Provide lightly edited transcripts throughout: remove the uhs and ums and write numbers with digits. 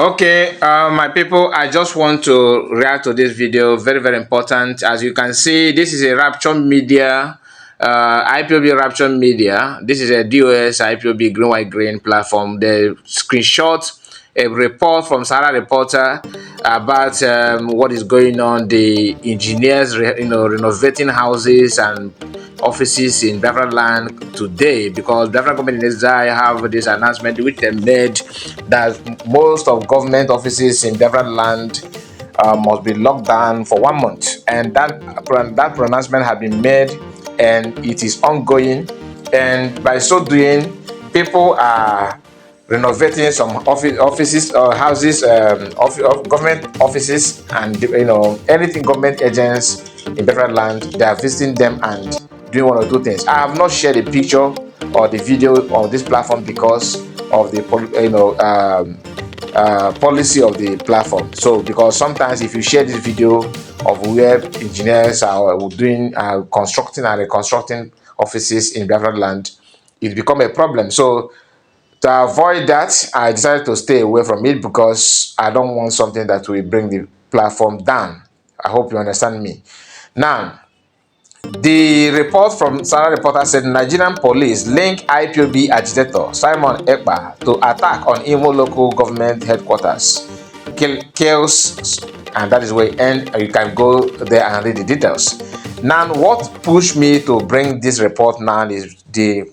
Okay, my people, I just want to react to this video. Very, very important. As you can see, this is a Rapture Media, IPOB Rapture Media. This is a DOS IPOB Green White Green platform. The screenshot a report from Sahara Reporter about what is going on. The engineers, renovating houses and offices in Biafra land today, because Biafra government in Israel have this announcement which they made that most of government offices in Biafra land must be locked down for 1 month, and that pronouncement has been made and it is ongoing. And by so doing, people are renovating some offices or houses, government offices, and anything government agents in different land. They are visiting them and doing one or two things. I have not shared a picture or the video on this platform because of the policy of the platform. So because sometimes if you share this video of where engineers are doing constructing and reconstructing offices in Biafra land, it become a problem. So to avoid that, I decided to stay away from it because I don't want something that will bring the platform down. I hope you understand me. Now, the report from Sahara Reporter said Nigerian police link IPOB agitator Simon Ekpa to attack on Imo local government headquarters. Kills, and that is where it ends. You can go there and read the details. Now, what pushed me to bring this report now is the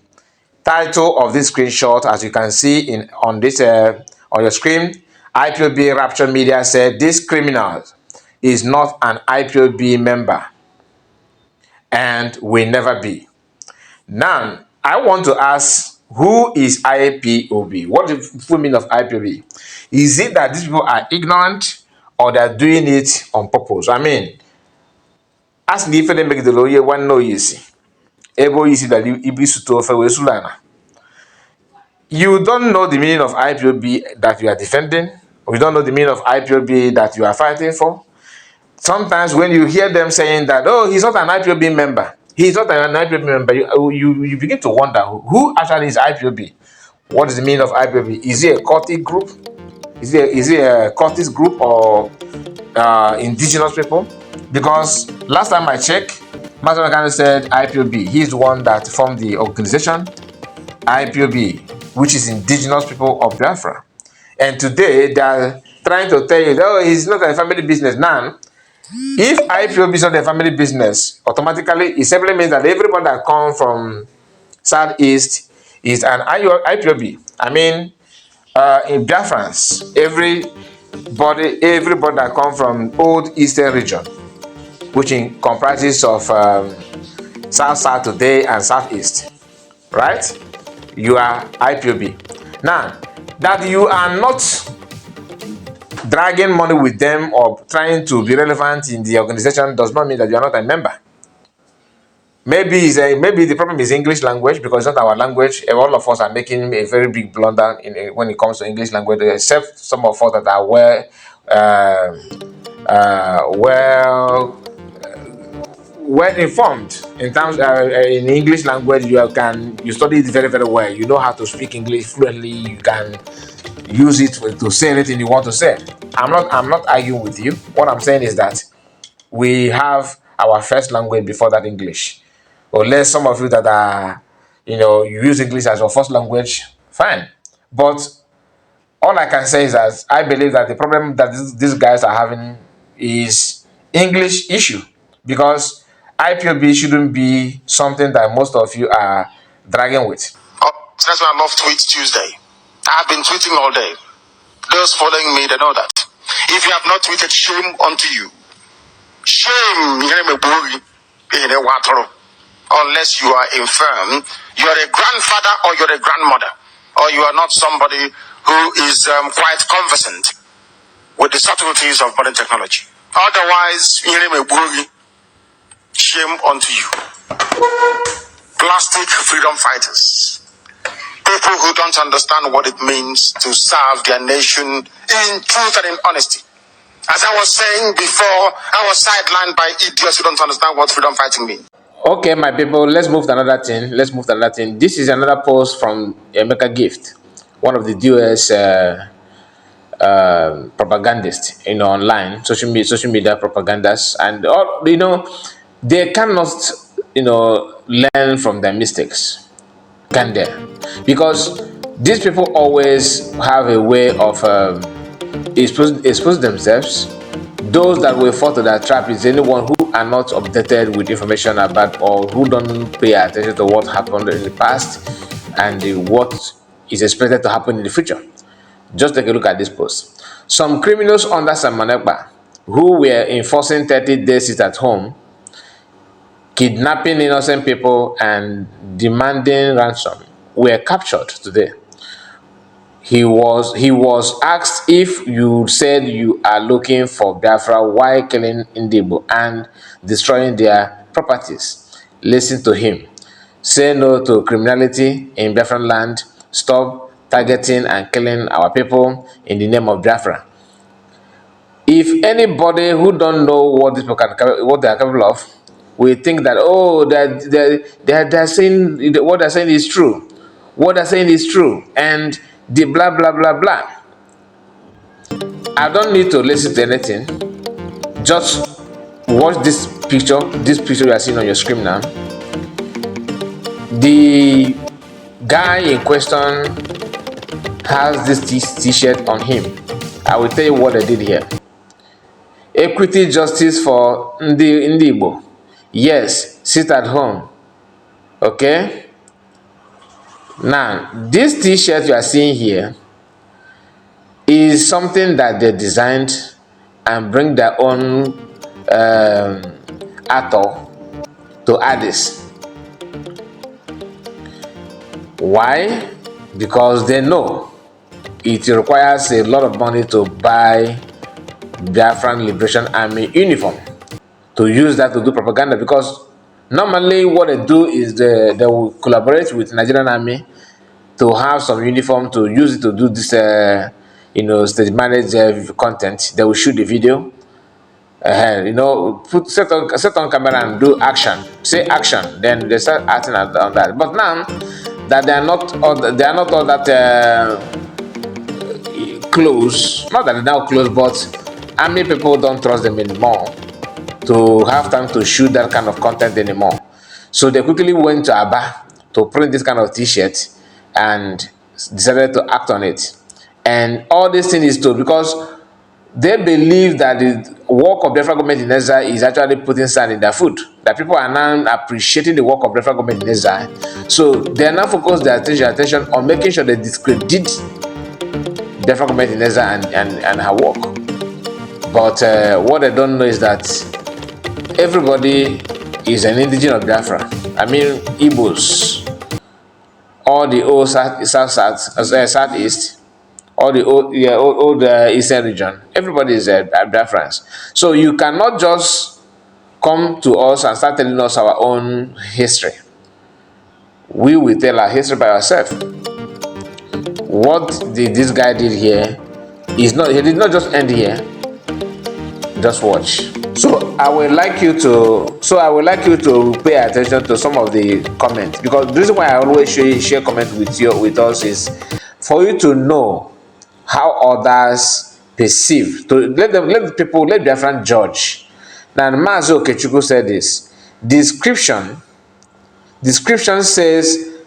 title of this screenshot. As you can see on your screen, IPOB Rapture Media said this criminal is not an IPOB member and will never be. Now, I want to ask, who is IPOB? What is the full meaning of IPOB? Is it that these people are ignorant or they're doing it on purpose? I mean, ask me if they make the lawyer one no easy. Ebo easy that you don't know the meaning of IPOB that you are defending, or you don't know the meaning of IPOB that you are fighting for. Sometimes when you hear them saying that, oh, he's not an IPOB member, he's not an IPOB member, you begin to wonder who actually is IPOB. What is the meaning of IPOB? Is it a cultic group? Is it a cultist group or indigenous people? Because last time I checked, Master Mechanic said IPOB. He's the one that formed the organization IPOB, which is indigenous people of Biafra. And today they are trying to tell you, oh, it's not a family business. Now, if IPOB is not a family business, automatically it simply means that everybody that comes from Southeast is an IPOB. I mean, in Biafrans, everybody that comes from old Eastern region, which comprises of South today and Southeast, right? You are IPOB. Now, that you are not dragging money with them or trying to be relevant in the organization does not mean that you are not a member. Maybe the problem is English language, because it's not our language. All of us are making a very big blunder when it comes to English language, except some of us that are well informed in terms in English language. You study it very, very well. You know how to speak English fluently. You can use it to say anything you want to say. I'm not arguing with you. What I'm saying is that we have our first language before that English. Unless some of you that are, you use English as your first language, fine. But all I can say is that I believe that the problem that these guys are having is English issue, because IPOB shouldn't be something that most of you are dragging with. Oh, that's why I love Tweet Tuesday. I've been tweeting all day. Those following me, they know that. If you have not tweeted, shame unto you. Shame, unless you are infirm, you're a grandfather or you're a grandmother, or you are not somebody who is quite conversant with the subtleties of modern technology. Otherwise, shame unto you. Plastic freedom fighters. People who don't understand what it means to serve their nation in truth and in honesty. As I was saying before, I was sidelined by idiots who don't understand what freedom fighting means. Okay, my people, let's move to another thing. This is another post from Emeka Gift, one of the DOS propagandists, online social media propagandists, and all, they cannot, learn from their mistakes, can they? Because these people always have a way of expose themselves. Those that will fall to that trap is anyone who are not updated with information about, or who don't pay attention to what happened in the past and what is expected to happen in the future. Just take a look at this post. Some criminals under Samanekba who were enforcing 30 days sit at home, kidnapping innocent people and demanding ransom were captured today. He was asked if you said you are looking for Biafra while killing Indibo and destroying their properties. Listen to him. Say no to criminality in Biafran land. Stop targeting and killing our people in the name of Biafra. If anybody who don't know what these people what they are capable of, we think that, oh, they're saying what they're saying is true. What they're saying is true, and the blah blah blah blah. I don't need to listen to anything. Just watch this picture. This picture you are seeing on your screen now. The guy in question has this t-shirt on him. I will tell you what I did here. Equity justice for Indibo. Yes, sit at home. Okay. Now, this t-shirt you are seeing here is something that they designed and bring their own author to add this. Why? Because they know it requires a lot of money to buy Biafran Liberation Army uniform, to use that to do propaganda, because normally what they do is they will collaborate with Nigerian Army to have some uniform, to use it to do this stage managed content. They will shoot the video, set on camera and do action, say action, then they start acting on that. But now that they are not all that close, not that they're now close, but army people don't trust them anymore to have time to shoot that kind of content anymore. So they quickly went to Aba to print this kind of t-shirt and decided to act on it. And all this thing is because they believe that the work of the federal government in exile is actually putting sand in their food. That people are now appreciating the work of the federal government in exile. So they are now focused their attention on making sure they discredit the federal government in exile and her work. But what they don't know is that everybody is an indigenous of Biafra. I mean, Igbos, all the old southeast, all the old eastern region, everybody is Biafrans. So you cannot just come to us and start telling us our own history. We will tell our history by ourselves. What this guy did here is not, he did not just end here. Just watch. So I would like you to pay attention to some of the comments, because the reason why I always share comments with us is for you to know how others perceive, to let their friend judge. Now Mazo Okechukwu said this. Description says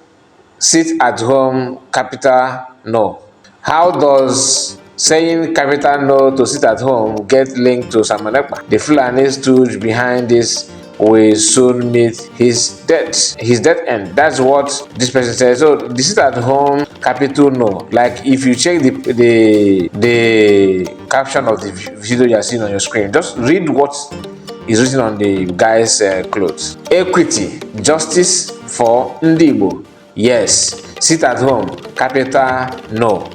sit at home, capital no. How does saying capital no to sit at home get linked to Samanekpa? The Fulani stood behind this will soon meet his death end. That's what this person says. So the sit at home capital no. Like if you check the caption of the video you are seeing on your screen, just read what is written on the guy's clothes. Equity, justice for Ndibo. Yes. Sit at home, capital no.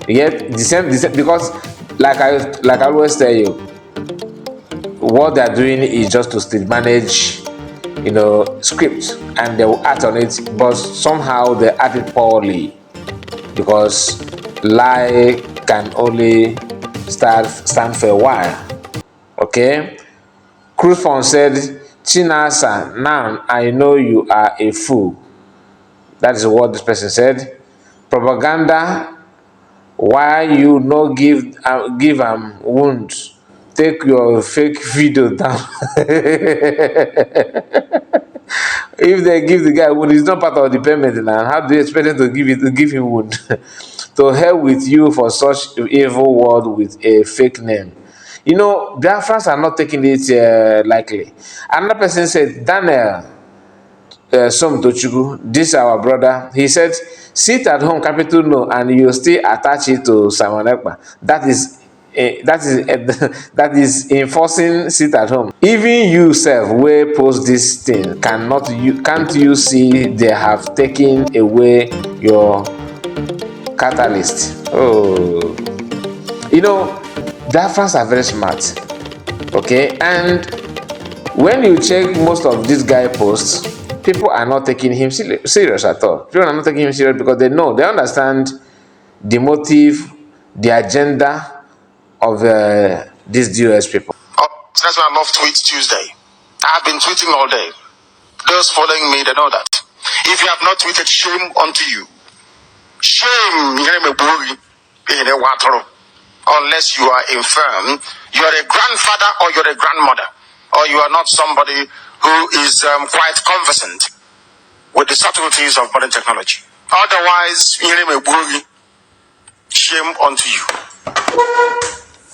Yet the same because like I always tell you, what they're doing is just to still manage script, and they will act on it, but somehow they act it poorly, because lie can only stand for a while. Okay. Cruzfon said, Chinasa, now I know you are a fool. That is what this person said. Propaganda Why you no give wound? Take your fake video down. If they give the guy wound, it's not part of the payment now. How do you expect them to give him wound? To hell with you for such evil word with a fake name. You know, Biafrans are not taking it lightly. Another person said, Daniel Sab0teurs, this our brother, he said, sit at home, capital no, and you still attach it to Simon Ekpa. That is enforcing sit at home. Even you self wey post this thing can't you see they have taken away your catalyst? Oh, you know, Biafrans are very smart, okay? And when you check most of this guy posts, people are not taking him serious at all. People are not taking him serious because they understand the motive, the agenda of these DOS people. Oh, so that's why I love Tweet Tuesday. I've been tweeting all day. Those following me, they know that. If you have not tweeted, shame unto you. Shame, unless you are infirm, you are a grandfather or you're a grandmother, or you are not somebody who is quite conversant with the subtleties of modern technology. Otherwise, shame unto you.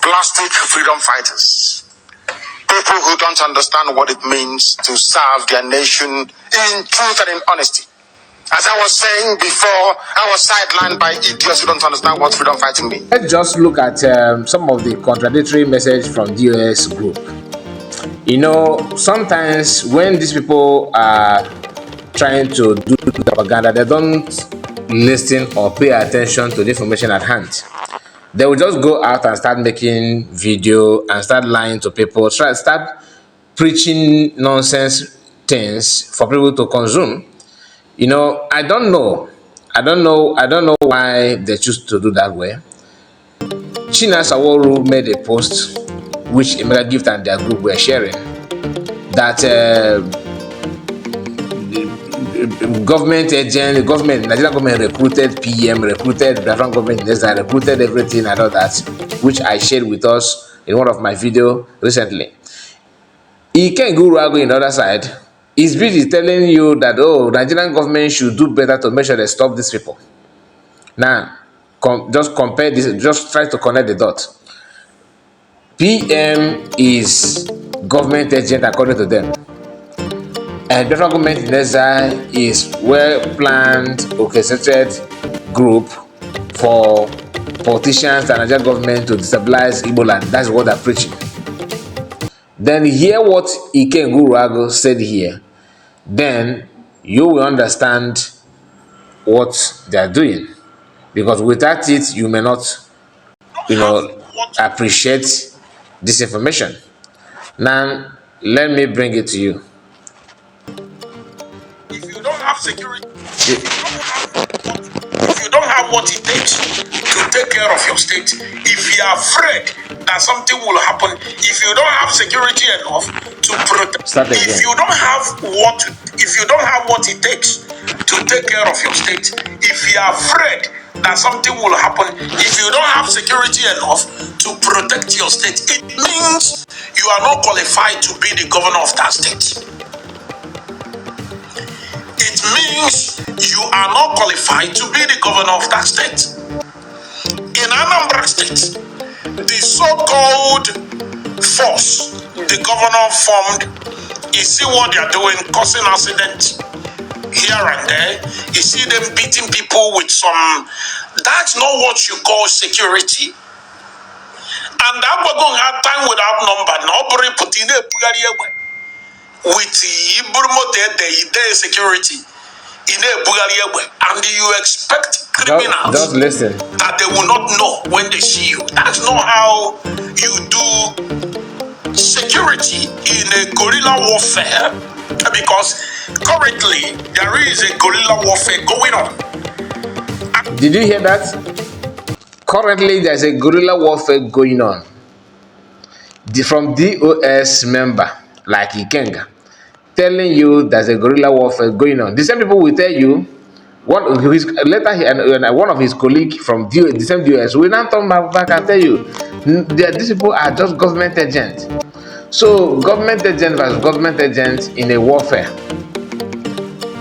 Plastic freedom fighters. People who don't understand what it means to serve their nation in truth and in honesty. As I was saying before, I was sidelined by idiots who don't understand what freedom fighting means. Let's just look at some of the contradictory message from DOS group. You know, sometimes when these people are trying to do propaganda, they don't listen or pay attention to the information at hand. They will just go out and start making video and start lying to people, start preaching nonsense things for people to consume. You know, I don't know why they choose to do that way. China Saworu made a post which Emeka Gift and their group were sharing that Nigerian government recruited PM, recruited Biafran government, recruited everything and all that, which I shared with us in one of my videos recently. Iken Guruago, in the other side, is busy telling you that, oh, Nigerian government should do better to make sure they stop these people. Now, just compare this, just try to connect the dots. PM is government agent according to them. And the federal government in exile is well-planned, orchestrated group for politicians and Nigerian government to destabilize Igbo land. That's what they're preaching. Then hear what Iken Guruago said here. Then you will understand what they are doing. Because without it, you may not, appreciate this information. Now, let me bring it to you. If you don't have security, if you don't have what it takes to take care of your state, if you are afraid that something will happen, if you don't have security enough to protect, if you don't have what it takes to take care of your state, if you are afraid that something will happen, if you don't have security enough to protect your state, it means you are not qualified to be the governor of that state. It means you are not qualified to be the governor of that state. In Anambra State, the so-called force the governor formed, you see what they are doing, causing accidents here and there. You see them beating people with some. That's not what you call security. And that we're going to have time without number. Nobody put in a with the security in a and you expect criminals just listen that they will not know when they see you. That's not how you do security in a guerrilla warfare, because currently there is a guerrilla warfare going on. Did you hear that? Currently there's a guerrilla warfare going on from DOS member like Ikenga telling you there's a guerrilla warfare going on. The same people will tell you One of his later he, and one of his colleague from the same US will now come back and tell you these people are just government agents. So government agent versus government agent in a warfare.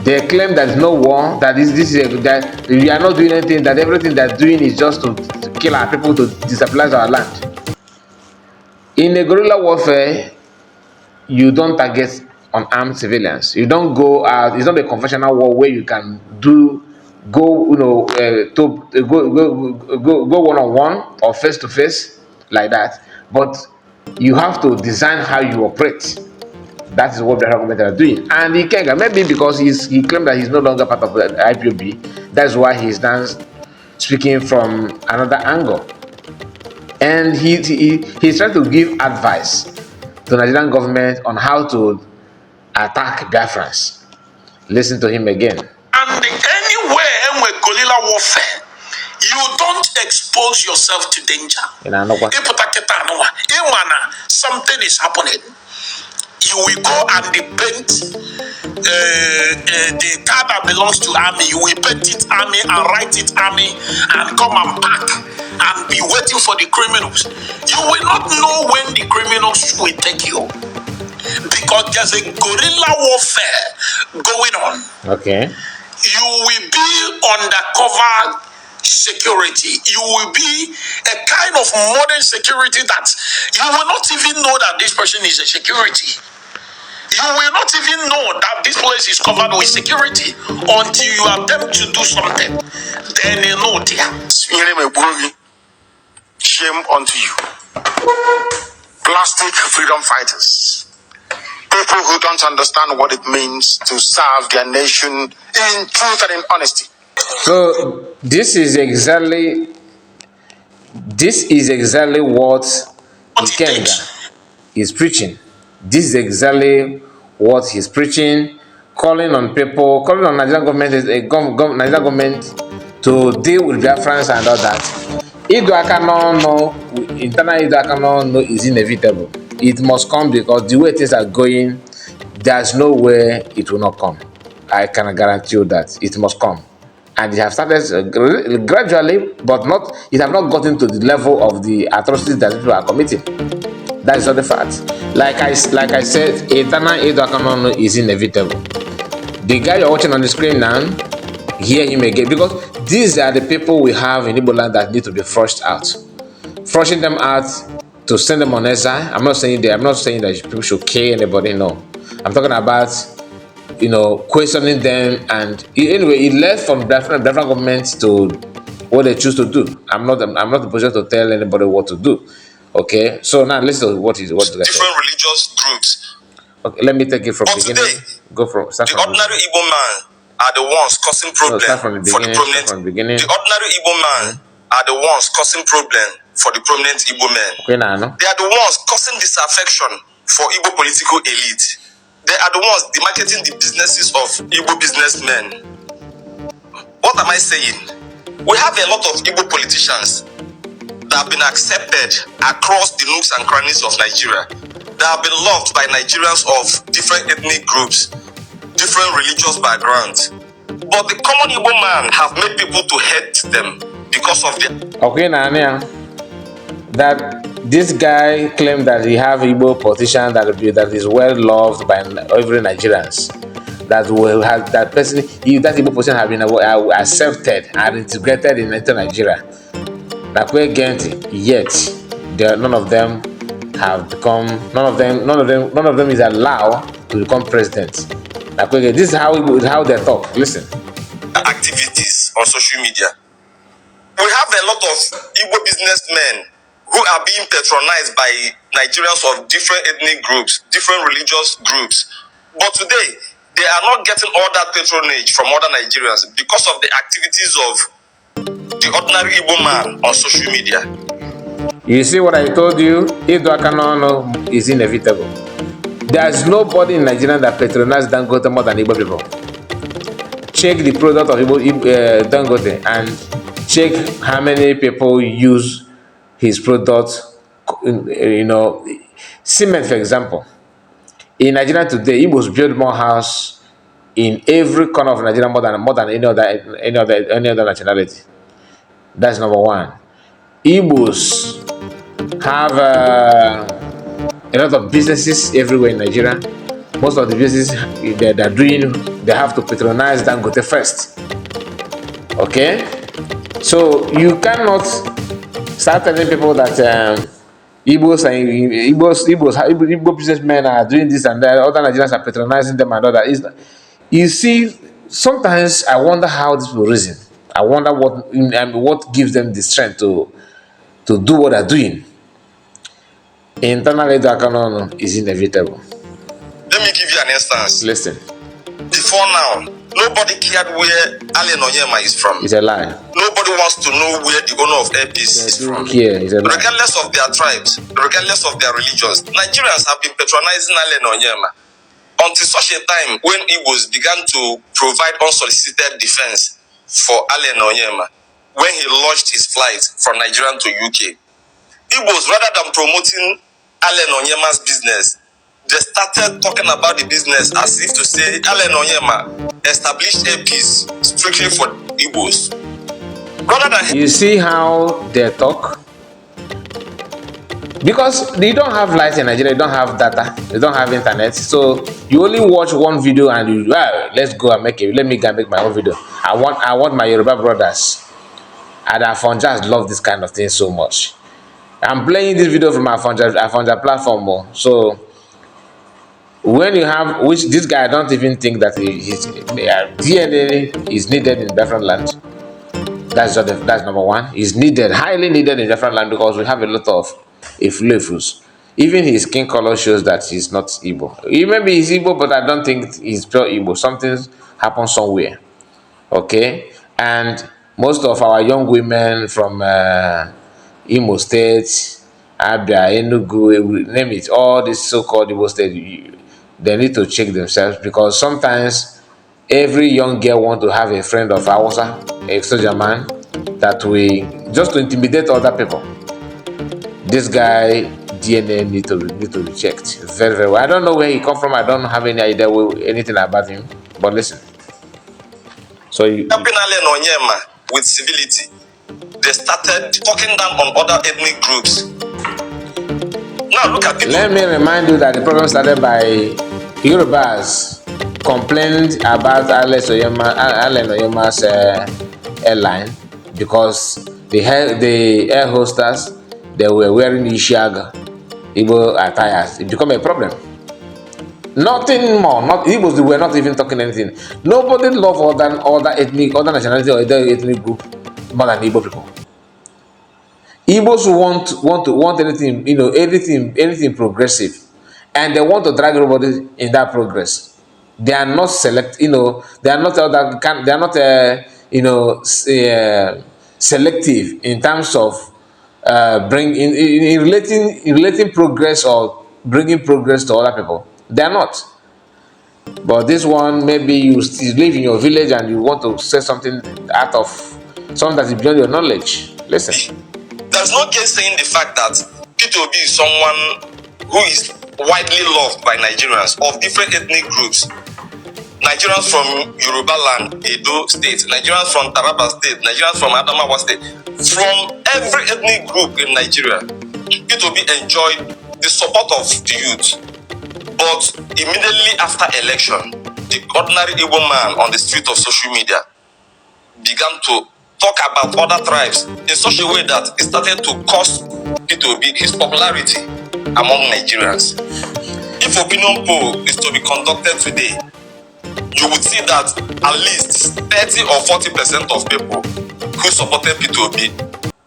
They claim there is no war, that that we are not doing anything, that everything they're doing is just to kill our people, to destabilize our land. In a guerrilla warfare, you don't target unarmed civilians. You don't go out. It's not a conventional war where you can go one on one or face to face like that. But you have to design how you operate. That is what the government are doing. And he can't, maybe because he claimed that he's no longer part of the IPOB. That's why he's now speaking from another angle. And he's trying to give advice to the Nigerian government on how to attack Biafrans. Listen to him again. And anywhere with guerrilla warfare, you don't expose yourself to danger. Something is happening. You will go and paint the car that belongs to army. You will paint it army and write it army and come and pack and be waiting for the criminals. You will not know when the criminals will take you, because there's a guerrilla warfare going on. Okay. You will be undercover security. You will be a kind of modern security that you will not even know that this person is a security. You will not even know that this place is covered with security until you attempt to do something. Then you know, dear. Shame unto you. Plastic freedom fighters. People who don't understand what it means to serve their nation in truth and in honesty. So this is exactly what Ikenga is preaching. This is exactly what he's preaching, calling on people, calling on Nigerian government to deal with Biafrans and all that. Internal Ido is inevitable. It must come, because the way things are going, there's no way it will not come. I can guarantee you that it must come. And it has started gradually, but it has not gotten to the level of the atrocities that people are committing. That is not the fact. Like I said, eternal Ido is inevitable. The guy you're watching on the screen now, hear him again, because these are the people we have in Igbo land that need to be flushed out. Flushing them out to send them on exile. I'm not saying that people should kill anybody. No, I'm talking about questioning them, and anyway, it led from different governments to what they choose to do. I'm not in a position to tell anybody what to do. Okay, so now listen to what the guy said. Different religious groups. Okay, let me take it from the beginning. The ordinary Igbo man are the ones causing problems for the prominent. The ordinary Igbo man are the ones causing problem for the prominent Igbo men. Okay, now. They are the ones causing disaffection for Igbo political elite. They are the ones demarketing the businesses of Igbo businessmen. What am I saying? We have a lot of Igbo politicians that have been accepted across the nooks and crannies of Nigeria, that have been loved by Nigerians of different ethnic groups, different religious backgrounds. But the common Igbo man have made people to hate them because of their... Okay, now, that this guy claimed that he have Igbo politician that is well loved by every Nigerians, that will have that person, that Igbo politician have been accepted and integrated into Nigeria. Yet none of them is allowed to become president. This is how they talk. Listen. Activities on social media. We have a lot of Igbo businessmen who are being patronized by Nigerians of different ethnic groups, different religious groups. But today, they are not getting all that patronage from other Nigerians because of the activities of the ordinary Igbo man on social media. You see what I told you? Ido Akanono is inevitable. There's nobody in Nigeria that patronizes Dangote more than Igbo people. Check the product of Dangote and check how many people use his product. Cement, for example. In Nigeria today, Igbos build more house in every corner of Nigeria more than any other nationality. That's number one. Igbos have a lot of businesses everywhere in Nigeria. Most of the businesses they're doing, they have to patronize Dangote first. Okay, so you cannot start telling people that Igbo businessmen are doing this and that, other Nigerians are patronizing them and all that. You see, sometimes I wonder how this will reason. I wonder what gives them the strength to do what they're doing. Internally, the economy is inevitable. Let me give you an instance. Listen. Before now, nobody cared where Allen Onyema is from. It's a lie. Nobody wants to know where the owner of Airpeace is from. It's a lie. Regardless of their tribes, regardless of their religions, Nigerians have been patronizing Allen Onyema until such a time when Igbos began to provide unsolicited defense for Allen Onyema when he launched his flight from Nigeria to UK. Igbos, rather than promoting Allen Onyema's business, they started talking about the business as if to say Allen Onyema established Airpeace strictly for Igbos. Rather than you see how they talk? Because they don't have light in Nigeria, they don't have data, they don't have internet, so you only watch one video and you let's go and let me go and make my own video. I want my Yoruba brothers and Afonjas love this kind of thing so much. I'm playing this video from Afonja platform, so when you have, which this guy, I don't even think that his DNA is needed in different land. That's number one. Is needed, highly needed in different land, because we have a lot of Iflefus. Even his skin color shows that he's not Igbo. Maybe he's Igbo, but I don't think he's pure Igbo. Something happened somewhere. Okay, and most of our young women from Imo State, Abia, Enugu, name it, all these so-called Igbo states, they need to check themselves, because sometimes every young girl want to have a friend of Hausa, a soldier man, that way just to intimidate other people. This guy DNA need to be checked very, very well. I don't know where he come from. I don't have any idea anything about him. But listen. So you helping Allen Onyema with civility, they started talking down on other ethnic groups. Now look at people. Let me remind you that the problem started by Yorubas complained about Allen Onyema's airline, because the air hostess, they were wearing Ishiaga Igbo attires. It became a problem. Nothing more. Igbos, they were not even talking anything. Nobody love other nationality or other ethnic group more than Igbo people. Igbos want anything, anything progressive, and they want to drag everybody in that progress. They are not selective in terms of relating progress or bringing progress to other people. They are not. But this one, maybe you live in your village and you want to say something out of something that is beyond your knowledge. Listen. There's no gainsaying the fact that IPOB is someone who is widely loved by Nigerians of different ethnic groups. Nigerians from Yoruba land, Edo State, Nigerians from Taraba State, Nigerians from Adamawa State, from every ethnic group in Nigeria, IPOB enjoyed the support of the youth. But immediately after election, the ordinary Igbo man on the street of social media began to talk about other tribes in such a way that it started to cost IPOB his popularity among Nigerians. If opinion poll is to be conducted today, you would see that at least 30 or 40% of people who supported IPOB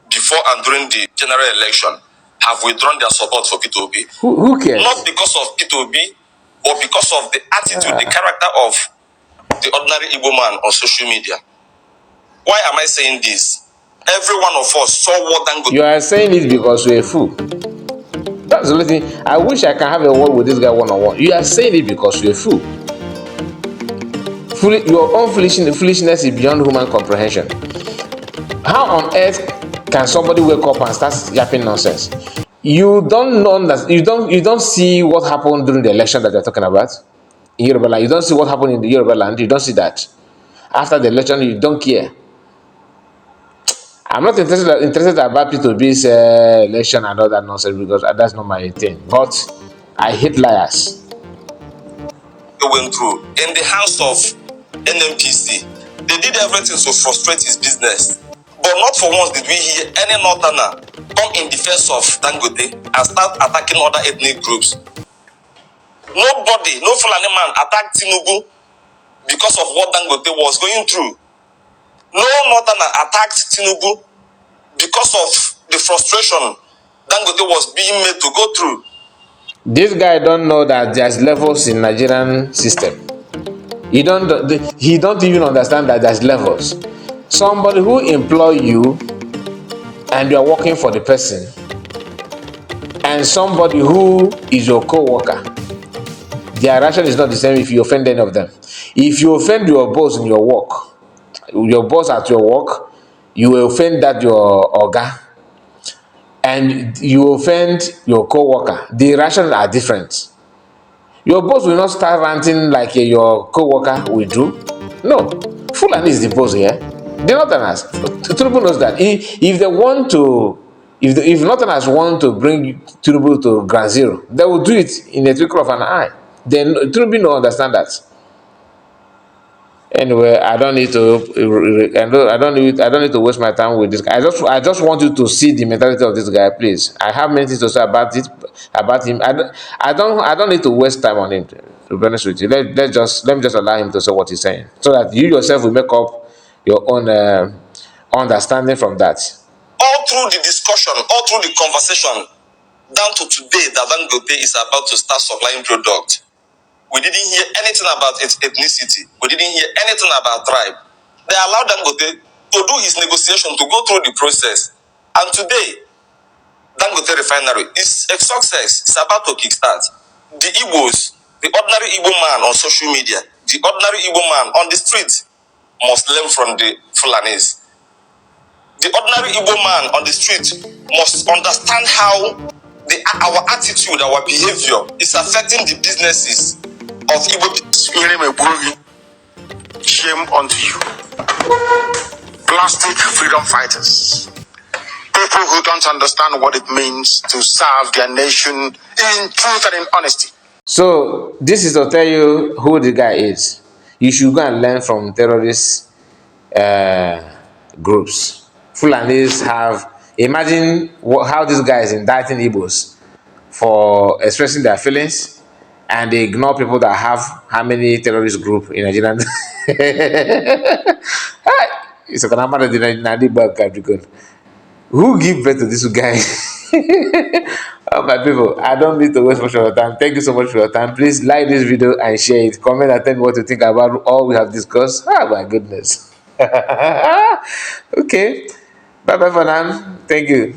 before and during the general election have withdrawn their support for IPOB. Who cares? Not because of IPOB, but because of the attitude, the character of the ordinary Igbo man on social media. Why am I saying this? Every one of us saw what Dangote. You are saying it because you're a fool. That's the only thing. I wish I can have a word with this guy one-on-one. You are saying it because you're a fool. Your own foolishness is beyond human comprehension. How on earth can somebody wake up and start yapping nonsense? You don't know that you don't see what happened during the election that you're talking about. in Yoruba land. You don't see what happened in the Yoruba land. You don't see that. After the election, you don't care. I'm not interested about P2B's election and all that nonsense because that's not my thing. But I hate liars. Went through in the house of NMPC, they did everything to frustrate his business. But not for once did we hear any northerner come in defense of Dangote and start attacking other ethnic groups. Nobody, no Fulani man attacked Tinubu because of what Dangote was going through. No northerner attacked Tinubu because of the frustration Dangote was being made to go through. This guy don't know that there's levels in Nigerian system. He don't even understand that there's levels. Somebody who employ you and you are working for the person, and somebody who is your co-worker, their reaction is not the same if you offend any of them. If you offend your boss in your work, your boss at your work, you will offend that your oga, and you offend your co-worker, the reactions are different. Your boss will not start ranting like your co-worker will do. No, Fulani is the boss here. The Northerners, Tinubu knows that. If they want to, if Northerners want to bring Tinubu to ground zero, they will do it in a twinkle of an eye. Then Tinubu no understand that. Anyway, I don't need to. I don't need to waste my time with this guy. I just want you to see the mentality of this guy, please. I have many things to say about it, about him. I don't need to waste time on him. To be honest with you, let me just allow him to say what he's saying, so that you yourself will make up your own understanding from that. All through the discussion, all through the conversation, down to today, that Dangote is about to start supplying product. We didn't hear anything about its ethnicity. We didn't hear anything about tribe. They allowed Dangote to do his negotiation, to go through the process. And today, Dangote refinery is a success. It's about to kickstart. The Igbos, the ordinary Igbo man on social media, the ordinary Igbo man on the street must learn from the Fulanis. The ordinary Igbo man on the street must understand how our attitude, our behavior is affecting the businesses of Igbo people. Shame unto you. Plastic freedom fighters. People who don't understand what it means to serve their nation in truth and in honesty. So this is to tell you who the guy is. You should go and learn from terrorist groups. Fulanis have, imagine how this guy is indicting Igbos for expressing their feelings, and they ignore people that have how many terrorist group in Nigeria. It's a Kanamara Capricorn. Who give birth to this guy? Oh, my people, I don't need to waste much of your time. Thank you so much for your time. Please like this video and share it. Comment and tell me what you think about all we have discussed. Oh my goodness. Okay. Bye bye for now. Thank you.